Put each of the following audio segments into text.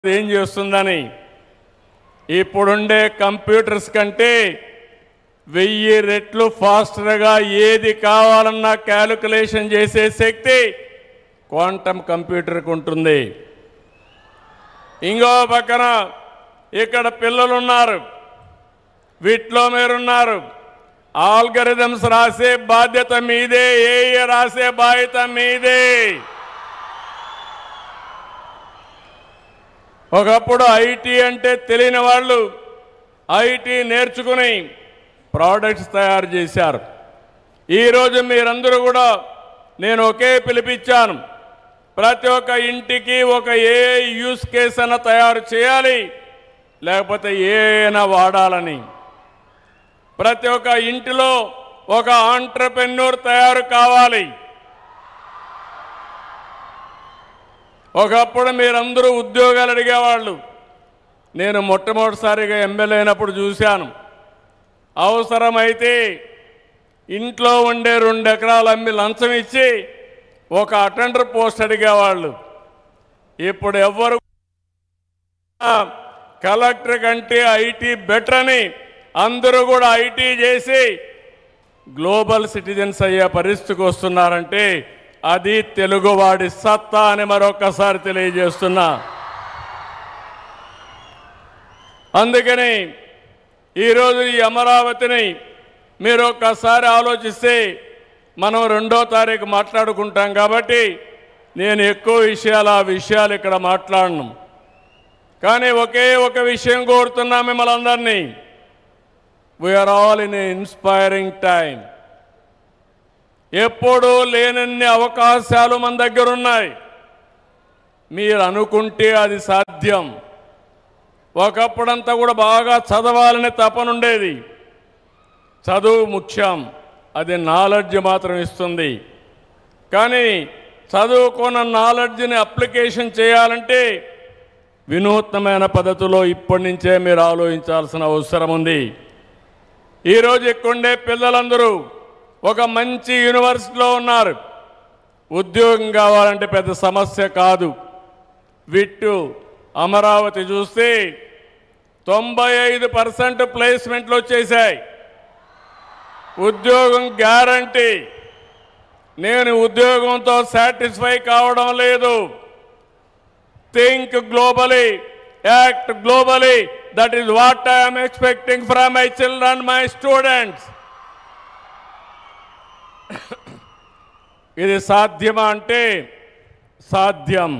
ఏం చేస్తుందని ఇప్పుడుండే కంప్యూటర్స్ కంటే 1000 రెట్లు ఫాస్టర్గా ఏది కావాలన్నా క్యాలిక్యులేషన్ చేసే శక్తి క్వాంటమ్ కంప్యూటర్కి ఉంటుంది. ఇంకో పక్కన ఇక్కడ పిల్లలు ఉన్నారు, వీటిలో మీరున్నారు. ఆల్గరిథమ్స్ రాసే బాధ్యత మీదే, ఏఐ రాసే బాధ్యత మీదే. ఒకప్పుడు ఐటీ అంటే తెలియని వాళ్ళు ఐటీ నేర్చుకుని ప్రోడక్ట్స్ తయారు చేశారు. ఈరోజు మీరందరూ కూడా నేను ఒకే పిలిపించాను, ప్రతి ఒక్క ఇంటికి ఒక ఏఐ యూస్ కేస్ అన్న తయారు చేయాలి, లేకపోతే ఏఐనా వాడాలని. ప్రతి ఒక్క ఇంటిలో ఒక ఆంట్రప్రెన్యూర్ తయారు కావాలి. ఒకప్పుడు మీరందరూ ఉద్యోగాలు అడిగేవాళ్ళు. నేను మొట్టమొదటిసారిగా ఎమ్మెల్యే అయినప్పుడు చూశాను, అవసరమైతే ఇంట్లో ఉండే 2 ఎకరాలు అమ్మి లంచం ఇచ్చి ఒక అటెండర్ పోస్ట్ అడిగేవాళ్ళు. ఇప్పుడు ఎవ్వరు కలెక్టర్ కంటే ఐటీ బెటర్ అని అందరూ కూడా ఐటీ చేసి గ్లోబల్ సిటిజన్స్ అయ్యే పరిస్థితికి వస్తున్నారంటే అది తెలుగువాడి సత్తా అని మరొకసారి తెలియజేస్తున్నా. అందుకని ఈరోజు ఈ అమరావతిని మీరు ఒక్కసారి ఆలోచిస్తే మనం 2వ తారీఖు మాట్లాడుకుంటాం కాబట్టి నేను ఎక్కువ విషయాలు ఇక్కడ మాట్లాడను. కానీ ఒకే ఒక విషయం కోరుతున్నా మిమ్మల్ని అందరినీ, we are all in a inspiring time. ఎప్పుడూ లేనన్ని అవకాశాలు మన దగ్గర ఉన్నాయి. మీరు అనుకుంటే అది సాధ్యం. ఒకప్పుడంతా కూడా బాగా చదవాలని తపనుండేది. చదువు ముఖ్యం, అది నాలెడ్జ్ మాత్రం ఇస్తుంది. కానీ చదువుకున్న నాలెడ్జ్ని అప్లికేషన్ చేయాలంటే వినూత్నమైన పద్ధతిలో ఇప్పటి నుంచే మీరు ఆలోచించాల్సిన అవసరం ఉంది. ఈరోజు ఇక్కడుండే పిల్లలందరూ ఒక మంచి యూనివర్సిటీలో ఉన్నారు. ఉద్యోగం కావాలంటే పెద్ద సమస్య కాదు. విట్టు అమరావతి చూస్తే 95% ప్లేస్మెంట్లు వచ్చేసాయి. ఉద్యోగం గ్యారంటీ. నేను ఉద్యోగంతో సాటిస్ఫై కావడం లేదు. Think globally, act globally. That is what I'm expecting from my children, my students. ఇది సాధ్యమా అంటే సాధ్యం.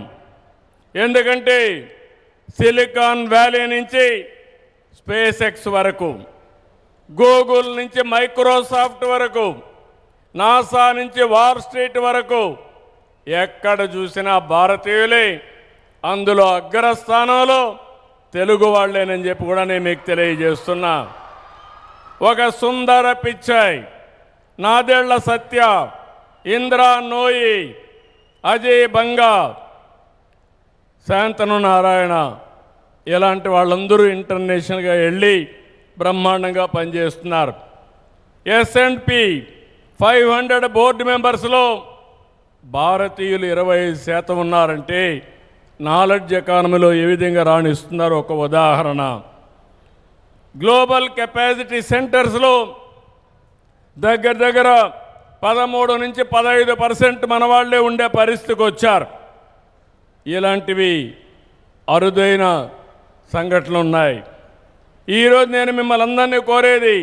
ఎందుకంటే సిలికాన్ వ్యాలీ నుంచి స్పేస్ ఎక్స్ వరకు, గూగుల్ నుంచి మైక్రోసాఫ్ట్ వరకు, నాసా నుంచి వాల్ స్ట్రీట్ వరకు ఎక్కడ చూసినా భారతీయులే, అందులో అగ్రస్థానంలో తెలుగు వాళ్ళేనని చెప్పి కూడా నేను మీకు తెలియజేస్తున్నా. ఒక సుందర పిచ్చాయ్, నాదెళ్ల సత్య, ఇంద్రా నోయి, అజయ్ బంగా, శాంతను నారాయణ ఇలాంటి వాళ్ళందరూ ఇంటర్నేషనల్గా వెళ్ళి బ్రహ్మాండంగా పనిచేస్తున్నారు. S&P 500 బోర్డు మెంబర్స్లో భారతీయులు 25% ఉన్నారంటే నాలెడ్జ్ ఎకానమీలో ఏ విధంగా రాణిస్తున్నారో ఒక ఉదాహరణ. గ్లోబల్ కెపాసిటీ సెంటర్స్లో దగ్గర 13 నుంచి 15% మన వాళ్ళే ఉండే పరిస్థితికి వచ్చారు. ఇలాంటివి అరుదైన సంఘటనలు ఉన్నాయి. ఈరోజు నేను మిమ్మల్ని అందరినీ కోరేది,